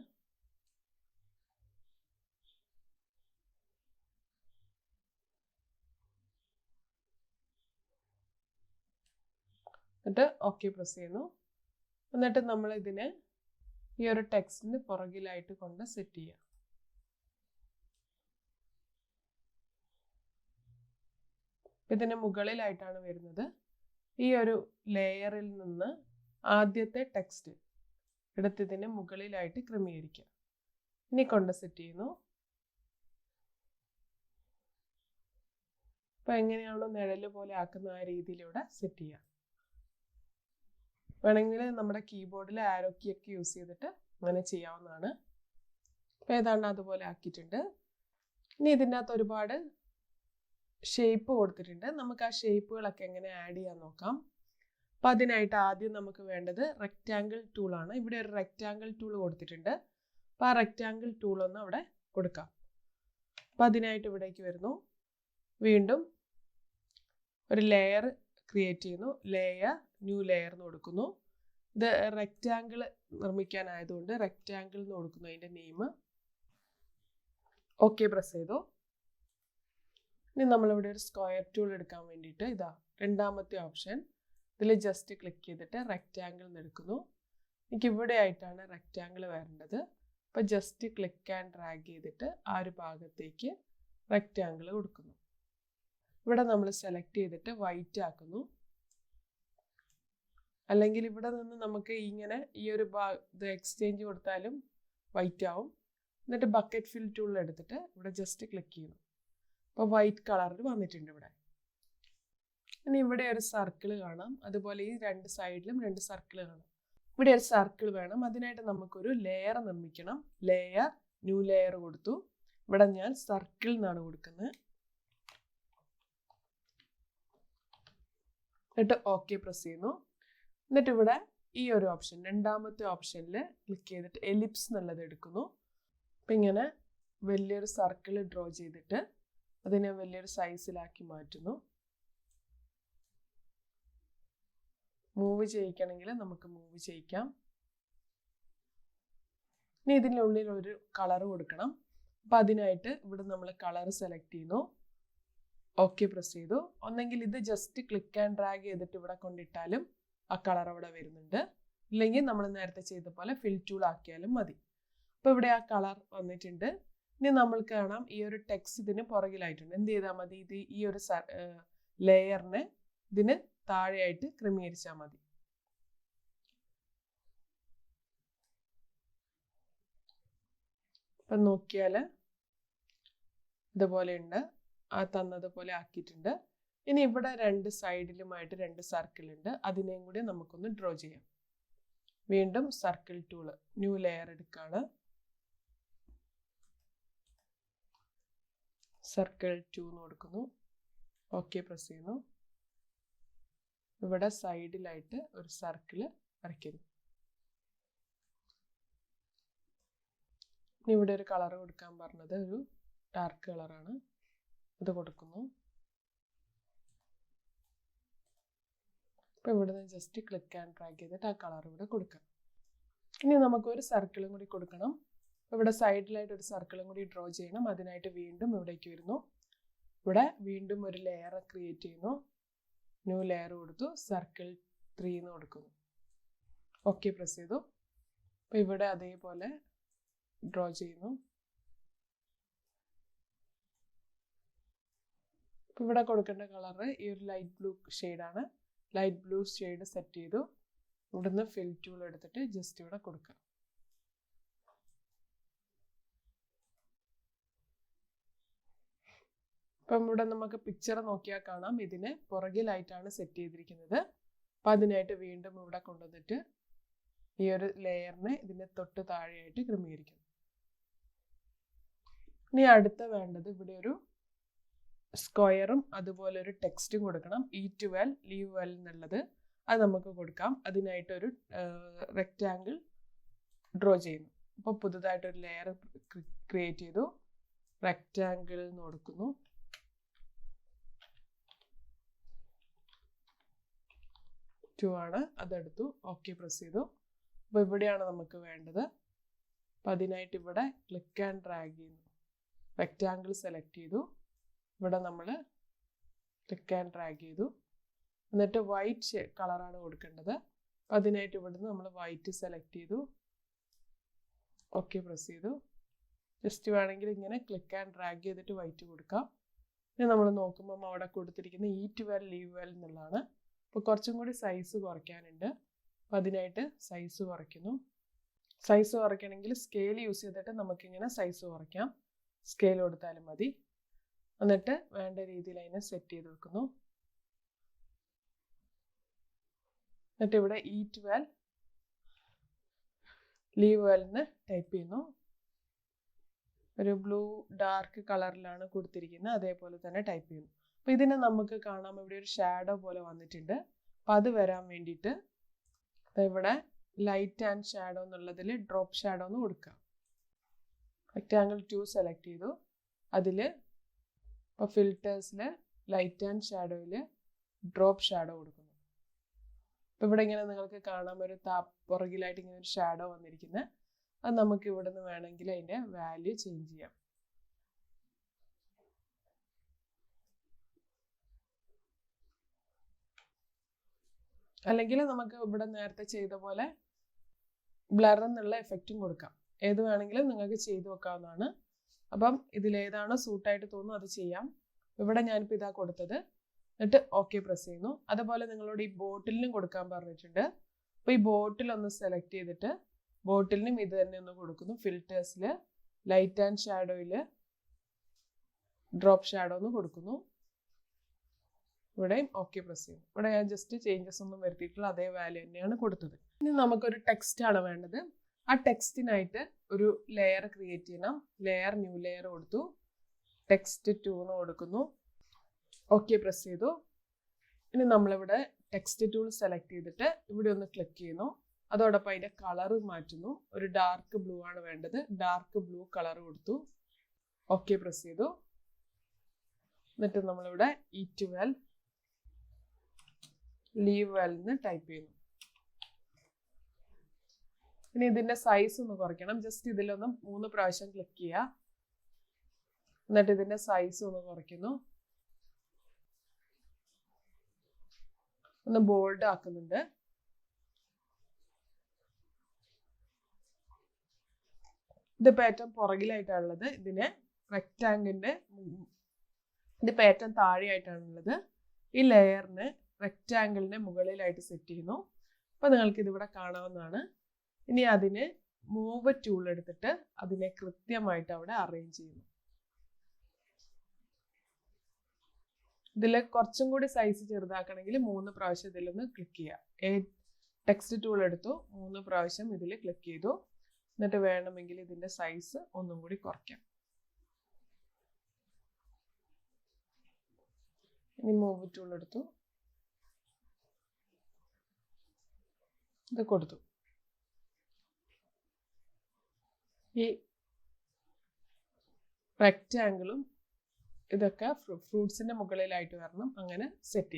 എന്നിട്ട് ഓക്കെ പ്രസ് ചെയ്യുന്നു. എന്നിട്ട് നമ്മൾ ഇതിനെ ഈ ഒരു ടെക്സ്റ്റിന് പുറകിലായിട്ട് കൊണ്ട് സെറ്റ് ചെയ്യാം. ഇതിന് മുകളിലായിട്ടാണ് വരുന്നത്. ഈ ഒരു ലെയറിൽ നിന്ന് ആദ്യത്തെ ടെക്സ്റ്റ് എടുത്ത് ഇതിന് മുകളിലായിട്ട് ക്രമീകരിക്കുക. ഇനി കൊണ്ട് സെറ്റ് ചെയ്യുന്നു. അപ്പോൾ എങ്ങനെയാണോ നിഴല് പോലെ ആക്കുന്ന ആ രീതിയിലൂടെ സെറ്റ് ചെയ്യാം. വേണമെങ്കിൽ നമ്മുടെ കീബോർഡിൽ ആരോ കീ ഒക്കെ യൂസ് ചെയ്തിട്ട് അങ്ങനെ ചെയ്യാവുന്നതാണ്. അപ്പോൾ ഏതാണ്ട് അതുപോലെ ആക്കിയിട്ടുണ്ട്. ഇനി ഇതിൻ്റെ അകത്ത് ഒരുപാട് ഷേപ്പ് കൊടുത്തിട്ടുണ്ട്. നമുക്ക് ആ ഷേപ്പുകളൊക്കെ എങ്ങനെ ആഡ് ചെയ്യാൻ നോക്കാം. അപ്പോൾ അതിനായിട്ട് ആദ്യം നമുക്ക് വേണ്ടത് റെക്റ്റാങ്കിൾ ടൂളാണ്. ഇവിടെ ഒരു റെക്റ്റാങ്കിൾ ടൂൾ കൊടുത്തിട്ടുണ്ട്. അപ്പോൾ ആ റെക്റ്റാങ്കിൾ ടൂൾ ഒന്ന് അവിടെ കൊടുക്കാം. അപ്പോൾ അതിനായിട്ട് ഇവിടേക്ക് വരുന്നു. വീണ്ടും ഒരു ലെയർ ക്രിയേറ്റ് ചെയ്യുന്നു. ലെയർ ന്യൂ ലെയർ എന്ന് കൊടുക്കുന്നു. ഇത് റെക്റ്റാങ്കിൾ നിർമ്മിക്കാനായതുകൊണ്ട് റെക്റ്റാങ്കിൾ എന്ന് കൊടുക്കുന്നു അതിൻ്റെ നെയിം. ഓക്കെ പ്രസ് ചെയ്തു. ഇനി നമ്മളിവിടെ ഒരു സ്ക്വയർ ടൂൾ എടുക്കാൻ വേണ്ടിയിട്ട് ഇതാ രണ്ടാമത്തെ ഓപ്ഷൻ ഇതിൽ ജസ്റ്റ് ക്ലിക്ക് ചെയ്തിട്ട് റെക്റ്റാങ്കിൾ എന്ന് എടുക്കുന്നു. എനിക്ക് ഇവിടെ ആയിട്ടാണ് റെക്റ്റാങ്കിൾ വരേണ്ടത്. അപ്പോൾ ജസ്റ്റ് ക്ലിക്ക് ആൻഡ് ഡ്രാഗ് ചെയ്തിട്ട് ആ ഒരു ഭാഗത്തേക്ക് റെക്റ്റാങ്കിൾ കൊടുക്കുന്നു. ഇവിടെ നമ്മൾ സെലക്ട് ചെയ്തിട്ട് വൈറ്റ് ആക്കുന്നു. അല്ലെങ്കിൽ ഇവിടെ നിന്ന് നമുക്ക് ഇങ്ങനെ ഈ ഒരു ഇത് എക്സ്ചേഞ്ച് കൊടുത്താലും വൈറ്റ് ആവും. എന്നിട്ട് ബക്കറ്റ് ഫിൽ ടൂൾ എടുത്തിട്ട് ഇവിടെ ജസ്റ്റ് ക്ലിക്ക് ചെയ്യുന്നു. അപ്പോൾ വൈറ്റ് കളറിൽ വന്നിട്ടുണ്ട് ഇവിടെ. ഇനി ഇവിടെ ഒരു സർക്കിൾ കാണാം. അതുപോലെ ഈ രണ്ട് സൈഡിലും 2 സർക്കിൾ കാണാം. ഇവിടെ ഒരു സർക്കിൾ വേണം. അതിനായിട്ട് നമുക്കൊരു ലെയർ നിർമ്മിക്കണം. ലെയർ ന്യൂ ലെയർ കൊടുത്തു. ഇവിടെ ഞാൻ സർക്കിൾ എന്നാണ് കൊടുക്കുന്നത്. എന്നിട്ട് ഓക്കെ പ്രസ് ചെയ്യുന്നു. എന്നിട്ട് ഇവിടെ ഈ ഒരു ഓപ്ഷൻ രണ്ടാമത്തെ ഓപ്ഷനിൽ ക്ലിക്ക് ചെയ്തിട്ട് എലിപ്സ് എന്നുള്ളത് എടുക്കുന്നു. അപ്പം ഇങ്ങനെ വലിയൊരു സർക്കിൾ ഡ്രോ ചെയ്തിട്ട് അതിനെ വലിയൊരു സൈസിലാക്കി മാറ്റുന്നു. മൂവ് ചെയ്യിക്കണമെങ്കിൽ നമുക്ക് മൂവ് ചെയ്യിക്കാം. ഇനി ഇതിൻ്റെ ഉള്ളിൽ ഒരു കളർ കൊടുക്കണം. അപ്പം അതിനായിട്ട് ഇവിടെ നമ്മൾ കളർ സെലക്ട് ചെയ്യുന്നു. ഓക്കെ പ്രസ് ചെയ്തു. ഒന്നെങ്കിൽ ഇത് ജസ്റ്റ് ക്ലിക്ക് ആൻഡ് ഡ്രാഗ് ചെയ്തിട്ട് ഇവിടെ കൊണ്ടിട്ടാലും ആ കളർ അവിടെ വരുന്നുണ്ട്. ഇല്ലെങ്കിൽ നമ്മൾ നേരത്തെ ചെയ്ത പോലെ ഫിൽ ടൂൾ ആക്കിയാലും മതി. അപ്പോൾ ഇവിടെ ആ കളർ വന്നിട്ടുണ്ട്. ഇനി നമ്മൾ കാണാം ഈ ഒരു ടെക്സ്റ്റ് ഇതിന് പുറകിലായിട്ടുണ്ട്. എന്ത് ചെയ്താൽ മതി? ഇത് ഈ ഒരു ലെയറിനെ ഇതിന് താഴെയായിട്ട് ക്രമീകരിച്ചാൽ മതി. അപ്പം നോക്കിയാൽ ഇതുപോലെ ഉണ്ട്. ആ തന്നതുപോലെ ആക്കിയിട്ടുണ്ട്. ഇനി ഇവിടെ രണ്ട് സൈഡിലുമായിട്ട് രണ്ട് സർക്കിൾ ഉണ്ട്. അതിനെയും കൂടി നമുക്കൊന്ന് ഡ്രോ ചെയ്യാം. വീണ്ടും സർക്കിൾ ടൂള്, ന്യൂ ലെയർ എടുക്കുകയാണ്. സർക്കിൾ 2 കൊടുക്കുന്നു. ഓക്കെ പ്രസ് ചെയ്യുന്നു. ഇവിടെ സൈഡിലായിട്ട് ഒരു സർക്കിൾ വരയ്ക്കുന്നു. ഇവിടെ ഒരു കളർ കൊടുക്കാൻ പറഞ്ഞത് ഒരു ഡാർക്ക് കളറാണ്. ഇത് കൊടുക്കുന്നു. അപ്പോൾ ഇവിടുന്ന് ജസ്റ്റ് ക്ലിക്ക് ആൻഡ് ഡ്രാഗ് ചെയ്തിട്ട് ആ കളർ ഇവിടെ കൊടുക്കാം. ഇനി നമുക്കൊരു സർക്കിളും കൂടി കൊടുക്കണം. ഇവിടെ സൈഡിലായിട്ട് ഒരു സർക്കിളും കൂടി ഡ്രോ ചെയ്യണം. അതിനായിട്ട് വീണ്ടും ഇവിടേക്ക് വരുന്നു. ഇവിടെ വീണ്ടും ഒരു ലെയർ ക്രിയേറ്റ് ചെയ്യുന്നു. ന്യൂ ലെയർ കൊടുത്തു. സർക്കിൾ 3 എന്ന് കൊടുക്കുന്നു. ഓക്കെ പ്രസ് ചെയ്തു. അപ്പോൾ ഇവിടെ അതേപോലെ ഡ്രോ ചെയ്യുന്നു. അപ്പോൾ ഇവിടെ കൊടുക്കേണ്ട കളർ ഈ ഒരു ലൈറ്റ് ബ്ലൂ ഷെയ്ഡാണ്. ലൈറ്റ് ബ്ലൂ ഷെയ്ഡ് സെറ്റ് ചെയ്തു. ഇവിടുന്ന് ഫിൽ ടൂൾ എടുത്തിട്ട് ജസ്റ്റ് ഇവിടെ കൊടുക്കുക. അപ്പം ഇവിടെ നമുക്ക് പിക്ചർ നോക്കിയാൽ കാണാം ഇതിന് പുറകിലായിട്ടാണ് സെറ്റ് ചെയ്തിരിക്കുന്നത്. അപ്പം അതിനായിട്ട് വീണ്ടും ഇവിടെ കൊണ്ടുവന്നിട്ട് ഈ ഒരു ലെയറിനെ ഇതിന് തൊട്ട് താഴെയായിട്ട് ക്രമീകരിക്കും. ഇനി അടുത്ത വേണ്ടത് ഇവിടെ ഒരു സ്ക്വയറും അതുപോലെ ഒരു ടെക്സ്റ്റും കൊടുക്കണം. eat well live well എന്നുള്ളത് അത് നമുക്ക് കൊടുക്കാം. അതിനായിട്ടൊരു റെക്റ്റാങ്കിൾ ഡ്രോ ചെയ്യുന്നു. അപ്പോൾ പുതുതായിട്ടൊരു ലെയർ ക്രിയേറ്റ് ചെയ്തു. റെക്റ്റാങ്കിൾ എന്ന് കൊടുക്കുന്നു. ആണ് അതെടുത്തു. ഓക്കെ പ്രസ് ചെയ്തു. അപ്പോൾ ഇവിടെയാണ് നമുക്ക് വേണ്ടത്. അപ്പോൾ അതിനായിട്ട് ഇവിടെ ക്ലിക്ക് ആൻഡ് ഡ്രാഗ് ചെയ്യുന്നു. റെക്റ്റാങ്കിൾ സെലക്ട് ചെയ്തു. ഇവിടെ നമ്മൾ ക്ലിക്ക് ആൻഡ് ഡ്രാഗ് ചെയ്തു. എന്നിട്ട് വൈറ്റ് കളറാണ് കൊടുക്കേണ്ടത്. അപ്പോൾ അതിനായിട്ട് ഇവിടുന്ന് നമ്മൾ വൈറ്റ് സെലക്ട് ചെയ്തു. ഓക്കെ പ്രസ് ചെയ്തു. ജസ്റ്റ് വേണമെങ്കിൽ ഇങ്ങനെ ക്ലിക്ക് ആൻഡ് ഡ്രാഗ് ചെയ്തിട്ട് വൈറ്റ് കൊടുക്കാം. ഇനി നമ്മൾ നോക്കുമ്പം അവിടെ കൊടുത്തിരിക്കുന്ന eat well live well എന്നുള്ളതാണ്. അപ്പോൾ കുറച്ചും കൂടി സൈസ് കുറയ്ക്കാനുണ്ട്. അപ്പോൾ അതിനായിട്ട് സൈസ് കുറയ്ക്കുന്നു. സൈസ് കുറയ്ക്കണമെങ്കിൽ സ്കെയിൽ യൂസ് ചെയ്തിട്ട് നമുക്കിങ്ങനെ സൈസ് കുറയ്ക്കാം. സ്കെയിൽ കൊടുത്താലും മതി. എന്നിട്ട് വേണ്ട രീതിയിൽ അതിനെ സെറ്റ് ചെയ്ത് വെക്കുന്നു. എന്നിട്ട് ഇവിടെ eat well live well എന്ന് ടൈപ്പ് ചെയ്യുന്നു. ഒരു ബ്ലൂ ഡാർക്ക് കളറിലാണ് കൊടുത്തിരിക്കുന്നത്. അതേപോലെ തന്നെ ടൈപ്പ് ചെയ്യുന്നു. അപ്പോൾ ഇതിനെ നമുക്ക് കാണാം ഇവിടെ ഒരു ഷാഡോ പോലെ വന്നിട്ടുണ്ട്. അപ്പോൾ അത് വരാൻ വേണ്ടിയിട്ട് ഇവിടെ ലൈറ്റ് ആൻഡ് ഷാഡോ എന്നുള്ളതിൽ ഡ്രോപ്പ് ഷാഡോ എന്ന് കൊടുക്കുക. റെക്റ്റാങ്കിൾ 2 സെലക്ട് ചെയ്തു. അതിൽ ഇപ്പോൾ ഫിൽറ്റേഴ്സിൽ ലൈറ്റ് ആൻഡ് ഷാഡോയിൽ ഡ്രോപ്പ് ഷാഡോ കൊടുക്കുന്നു. അപ്പോൾ ഇവിടെ ഇങ്ങനെ നിങ്ങൾക്ക് കാണാം ഒരു പുറകിലായിട്ട് ഇങ്ങനെ ഒരു ഷാഡോ വന്നിരിക്കുന്നത്. അത് നമുക്ക് ഇവിടെ നിന്ന് വേണമെങ്കിൽ അതിൻ്റെ വാല്യൂ ചേഞ്ച് ചെയ്യാം. അല്ലെങ്കിൽ നമുക്ക് ഇവിടെ നേരത്തെ ചെയ്ത പോലെ ബ്ലർ എന്നുള്ള എഫക്റ്റും കൊടുക്കാം. ഏത് വേണമെങ്കിലും നിങ്ങൾക്ക് ചെയ്തു വെക്കാവുന്നതാണ്. അപ്പം ഇതിലേതാണോ സൂട്ടായിട്ട് തോന്നുന്നു അത് ചെയ്യാം. ഇവിടെ ഞാനിപ്പോൾ ഇതാ കൊടുത്തത്. എന്നിട്ട് ഓക്കെ പ്രസ് ചെയ്യുന്നു. അതുപോലെ നിങ്ങളോട് ഈ ബോട്ടിലിനും കൊടുക്കാൻ പറഞ്ഞിട്ടുണ്ട്. അപ്പോൾ ഈ ബോട്ടിലൊന്ന് സെലക്ട് ചെയ്തിട്ട് ബോട്ടിലിനും ഇത് തന്നെ ഒന്ന് കൊടുക്കുന്നു. ഫിൽറ്റേഴ്സിൽ ലൈറ്റ് ആൻഡ് ഷാഡോയിൽ ഡ്രോപ്പ് ഷാഡോ ഒന്ന് കൊടുക്കുന്നു. ഇവിടെയും ഓക്കെ പ്രസ് ചെയ്യും. ഇവിടെ ഞാൻ ജസ്റ്റ് ചേഞ്ചസ് ഒന്നും വരുത്തിയിട്ടുള്ള അതേ വാല്യൂ തന്നെയാണ് കൊടുത്തത്. ഇനി നമുക്കൊരു ടെക്സ്റ്റ് ആണ് വേണ്ടത്. ആ ടെക്സ്റ്റിനായിട്ട് ഒരു ലെയർ ക്രിയേറ്റ് ചെയ്യണം. ലെയർ ന്യൂ ലെയർ കൊടുത്തു. ടെക്സ്റ്റ് 2 എന്ന് കൊടുക്കുന്നു. ഓക്കെ പ്രസ് ചെയ്തു. ഇനി നമ്മളിവിടെ ടെക്സ്റ്റ് ടൂൾ സെലക്ട് ചെയ്തിട്ട് ഇവിടെ ഒന്ന് ക്ലിക്ക് ചെയ്യുന്നു. അതോടൊപ്പം അതിൻ്റെ കളർ മാറ്റുന്നു. ഒരു ഡാർക്ക് ബ്ലൂ ആണ് വേണ്ടത്. ഡാർക്ക് ബ്ലൂ കളർ കൊടുത്തു. ഓക്കെ പ്രസ് ചെയ്തു. എന്നിട്ട് നമ്മളിവിടെ E12 ലീവ് വെൽ എന്ന് ടൈപ്പ് ചെയ്യുന്നു. ഇനി ഇതിന്റെ സൈസ് ഒന്ന് കുറയ്ക്കണം. ജസ്റ്റ് ഇതിലൊന്ന് 3 പ്രാവശ്യം ക്ലിക്ക് ചെയ്യുക. എന്നിട്ട് ഇതിന്റെ സൈസ് ഒന്ന് കുറയ്ക്കുന്നു. ഒന്ന് ബോൾഡ് ആക്കുന്നുണ്ട്. ഇത് പാറ്റേൺ പുറകിലായിട്ടാണുള്ളത്. ഇതിനെ റെക്റ്റാങ്കിളിന്റെ ഇത് പാറ്റേൺ താഴെയായിട്ടാണുള്ളത്. ഈ ലെയറിന് റെക്റ്റാങ്കിളിന്റെ മുകളിലായിട്ട് സെറ്റ് ചെയ്യുന്നു. അപ്പോൾ നിങ്ങൾക്ക് ഇതിവിടെ കാണാവുന്നതാണ്. ഇനി അതിന് മൂവ് ടൂൾ എടുത്തിട്ട് അതിനെ കൃത്യമായിട്ട് അവിടെ അറേഞ്ച് ചെയ്യുന്നു. ഇതിൽ കുറച്ചും കൂടി സൈസ് ചെറുതാക്കണമെങ്കിൽ 3 പ്രാവശ്യം ഇതിലൊന്ന് ക്ലിക്ക് ചെയ്യുക. ടെക്സ്റ്റ് ടൂൾ എടുത്തു, 3 പ്രാവശ്യം ഇതിൽ ക്ലിക്ക് ചെയ്തു. എന്നിട്ട് വേണമെങ്കിൽ ഇതിന്റെ സൈസ് ഒന്നും കൂടി കുറയ്ക്കാം. ഇനി മൂവ് ടൂൾ എടുത്തു, ഇത് കൊടുത്തു. ഈ റെക്റ്റാങ്കിളും ഇതൊക്കെ ഫ്രൂട്ട്സിന്റെ മുകളിലായിട്ട് വരണം. അങ്ങനെ സെറ്റ്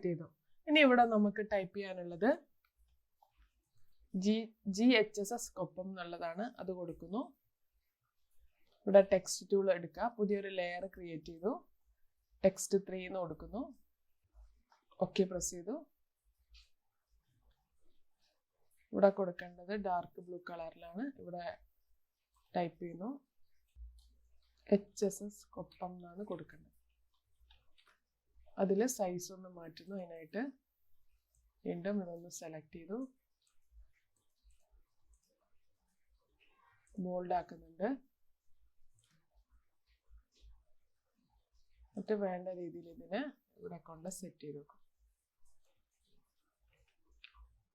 ചെയ്തു. ഇനി ഇവിടെ നമുക്ക് ടൈപ്പ് ചെയ്യാനുള്ളത് GHSS കൊപ്പം എന്നുള്ളതാണ്. അത് കൊടുക്കുന്നു. ഇവിടെ ടെക്സ്റ്റ് ടൂൾ എടുക്കുക, പുതിയൊരു ലെയർ ക്രിയേറ്റ് ചെയ്തു. ടെക്സ്റ്റ് 3 എന്ന് കൊടുക്കുന്നു. ഓക്കെ പ്രസ് ചെയ്തു. ഇവിടെ കൊടുക്കേണ്ടത് ഡാർക്ക് ബ്ലൂ കളറിലാണ്. ഇവിടെ ടൈപ്പ് ചെയ്യുന്നു. HSS കൊപ്പം എന്നാണ് കൊടുക്കേണ്ടത്. അതിൽ സൈസ് ഒന്ന് മാറ്റുന്നു. അതിനായിട്ട് വീണ്ടും ഇതൊന്ന് സെലക്ട് ചെയ്തു, ബോൾഡ് ആക്കുന്നുണ്ട്. എന്നിട്ട് വേണ്ട രീതിയിൽ ഇതിനെ ഇവിടെ കൊണ്ട് സെറ്റ് ചെയ്ത് വെക്കും.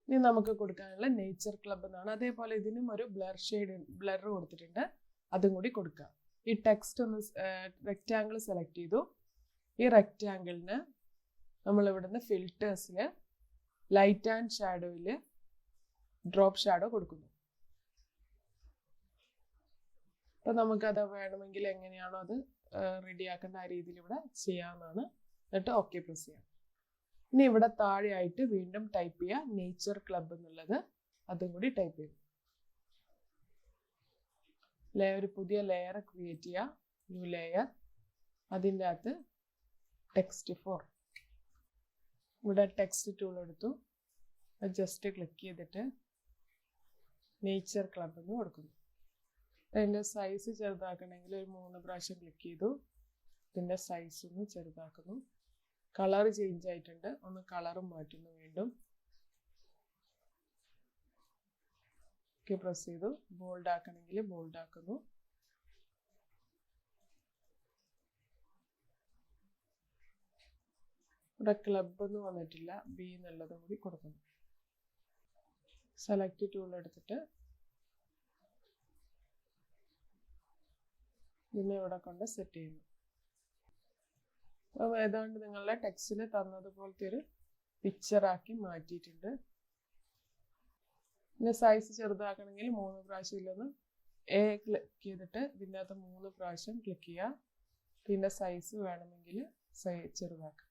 ഇനി നമുക്ക് കൊടുക്കാനുള്ള നേച്ചർ ക്ലബ് എന്നാണ്. അതേപോലെ ഇതിനും ഒരു ബ്ലർ കൊടുത്തിട്ടുണ്ട്. അതും കൂടി കൊടുക്കുക. ഈ ടെക്സ്റ്റ് ഒന്ന് റെക്റ്റാങ്കിൾ സെലക്ട് ചെയ്തു. ഈ റെക്റ്റാങ്കിളിന് നമ്മൾ ഇവിടുന്ന് ഫിൽറ്റേഴ്സിൽ ലൈറ്റ് ആൻഡ് ഷാഡോയിൽ ഡ്രോപ്പ് ഷാഡോ കൊടുക്കുന്നു. അപ്പോൾ നമുക്കത് വേണമെങ്കിൽ എങ്ങനെയാണോ അത് റെഡിയാക്കേണ്ട ആ രീതിയിൽ ഇവിടെ ചെയ്യാവുന്നതാണ്. എന്നിട്ട് ഓക്കെ പ്രസ് ചെയ്യാം. ഇനി ഇവിടെ താഴെയായിട്ട് വീണ്ടും ടൈപ്പ് ചെയ്യുക നേച്ചർ ക്ലബ് എന്നുള്ളത്. അതും കൂടി ടൈപ്പ് ചെയ്യും. ഒരു പുതിയ ലെയർ ക്രിയേറ്റ് ചെയ്യുക, ന്യൂ ലെയർ. അതിൻ്റെ അകത്ത് ടെക്സ്റ്റ് 4. ഇവിടെ ടെക്സ്റ്റ് ടൂൾ എടുത്തു, ജസ്റ്റ് ക്ലിക്ക് ചെയ്തിട്ട് നേച്ചർ ക്ലബ് എന്ന് കൊടുക്കുന്നു. അതിൻ്റെ സൈസ് ചെറുതാക്കണമെങ്കിൽ ഒരു 3 പ്രാവശ്യം ക്ലിക്ക് ചെയ്തു. ഇതിൻ്റെ സൈസ് ഒന്ന് ചെറുതാക്കുന്നു. കളർ ചേഞ്ച് ആയിട്ടുണ്ട്. ഒന്ന് കളറും മാറ്റുന്നു. വീണ്ടും ഓക്കെ പ്രസ് ചെയ്തു. ബോൾഡ് ആക്കണമെങ്കിൽ ബോൾഡ് ആക്കുന്നു. ഇവിടെ ക്ലബ് ഒന്നും വന്നിട്ടില്ല, B എന്നുള്ളതും കൂടി കൊടുക്കുന്നു. സെലക്ട് ടൂൾ എടുത്തിട്ട് ഇതിനെ ഇവിടെ കൊണ്ട് സെറ്റ് ചെയ്യുന്നു. അപ്പോൾ ഏതാണ്ട് നിങ്ങളുടെ ടെക്സ്റ്റിൽ തന്നതുപോലത്തെ ഒരു പിക്ചറാക്കി മാറ്റിയിട്ടുണ്ട്. ഇതിൻ്റെ സൈസ് ചെറുതാക്കണമെങ്കിൽ 3 പ്രാവശ്യം ഇല്ലൊന്ന് ക്ലിക്ക് ചെയ്തിട്ട് ഇതിൻ്റെ അകത്ത് 3 പ്രാവശ്യം ക്ലിക്ക് ചെയ്യുക. ഇതിൻ്റെ സൈസ് വേണമെങ്കിൽ ചെറുതാക്കാം.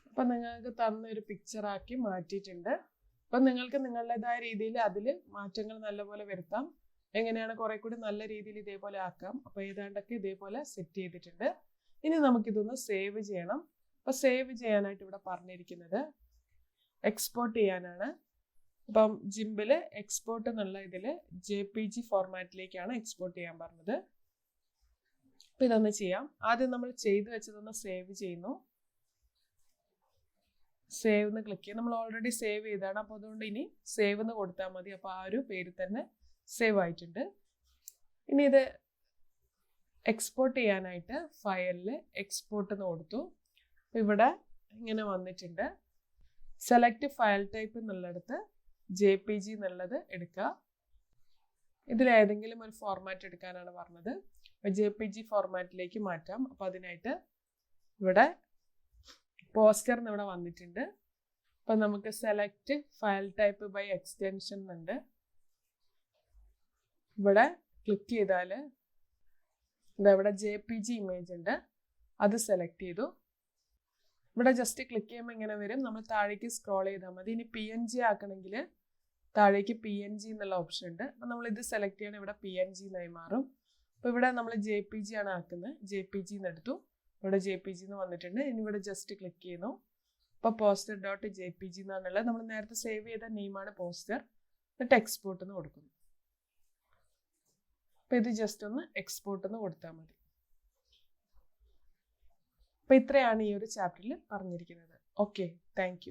അപ്പം നിങ്ങൾക്ക് തന്നൊരു പിക്ചറാക്കി മാറ്റിയിട്ടുണ്ട്. അപ്പം നിങ്ങൾക്ക് നിങ്ങളുടേതായ രീതിയിൽ അതിൽ മാറ്റങ്ങൾ നല്ലപോലെ വരുത്താം. എങ്ങനെയാണ് കുറെ കൂടി നല്ല രീതിയിൽ ഇതേപോലെ ആക്കാം. അപ്പോൾ ഏതാണ്ടൊക്കെ ഇതേപോലെ സെറ്റ് ചെയ്തിട്ടുണ്ട്. ഇനി നമുക്കിതൊന്ന് സേവ് ചെയ്യണം. അപ്പോൾ സേവ് ചെയ്യാനായിട്ട് ഇവിടെ പറഞ്ഞിരിക്കുന്നത് എക്സ്പോർട്ട് ചെയ്യാനാണ്. അപ്പം ജിംബിൽ എക്സ്പോർട്ട് എന്നുള്ള ഇതിൽ JPG ഫോർമാറ്റിലേക്കാണ് എക്സ്പോർട്ട് ചെയ്യാൻ പറഞ്ഞത്. അപ്പം ഇതൊന്ന് ചെയ്യാം. ആദ്യം നമ്മൾ ചെയ്തു വെച്ചതൊന്ന് സേവ് ചെയ്യുന്നു. സേവ് എന്ന് ക്ലിക്ക് ചെയ്യും. നമ്മൾ ഓൾറെഡി സേവ് ചെയ്താണ്. അപ്പോൾ അതുകൊണ്ട് ഇനി സേവ് എന്ന് കൊടുത്താൽ മതി. അപ്പോൾ ആ ഒരു പേര് തന്നെ സേവ് ആയിട്ടുണ്ട്. ഇനി ഇത് എക്സ്പോർട്ട് ചെയ്യാനായിട്ട് ഫയലിൽ എക്സ്പോർട്ട് എന്ന് കൊടുത്തു. ഇവിടെ ഇങ്ങനെ വന്നിട്ടുണ്ട്. സെലക്ട് ഫയൽ ടൈപ്പ് എന്നുള്ളിടത്ത് JPG എന്നുള്ളത് എടുക്കുക. ഇതിലേതെങ്കിലും ഒരു ഫോർമാറ്റ് എടുക്കാനാണ് പറഞ്ഞത്. JPG ഫോർമാറ്റിലേക്ക് മാറ്റാം. അപ്പോൾ അതിനായിട്ട് ഇവിടെ പോസ്റ്റർ ഇവിടെ വന്നിട്ടുണ്ട്. അപ്പം നമുക്ക് select file type by extension എന്നുണ്ട്. ഇവിടെ ക്ലിക്ക് ചെയ്താൽ ഇതാ ഇവിടെ JPG ഇമേജ് ഉണ്ട്, അത് സെലക്ട് ചെയ്തു. ഇവിടെ ജസ്റ്റ് ക്ലിക്ക് ചെയ്യുമ്പോൾ ഇങ്ങനെ വരും. നമ്മൾ താഴേക്ക് സ്ക്രോൾ ചെയ്താൽ മതി. ഇനി PNG ആക്കണമെങ്കിൽ താഴേക്ക് PNG എന്നുള്ള ഓപ്ഷൻ ഉണ്ട്. അപ്പം നമ്മൾ ഇത് സെലക്ട് ചെയ്യണം, ഇവിടെ PNG എന്നായി മാറും. അപ്പോൾ ഇവിടെ നമ്മൾ JPG ആണ് ആക്കുന്നത്. JPG എന്ന് എടുത്തു, ഇവിടെ JPG എന്ന് വന്നിട്ടുണ്ട്. ഇനി ഇവിടെ ജസ്റ്റ് ക്ലിക്ക് ചെയ്യുന്നു. അപ്പോൾ poster.jpg എന്നാണുള്ളത്. നമ്മൾ നേരത്തെ സേവ് ചെയ്ത നെയിമാണ് പോസ്റ്റർ. എന്നിട്ട് എക്സ്പോർട്ട് എന്ന് കൊടുക്കുന്നു. അപ്പോൾ ഇത് ജസ്റ്റ് ഒന്ന് എക്സ്പോർട്ട് എന്ന് കൊടുത്താൽ മതി. അപ്പോൾ ഇത്രയാണ് ഈ ഒരു ചാപ്റ്ററിൽ പറഞ്ഞിരിക്കുന്നത്. Okay, thank you.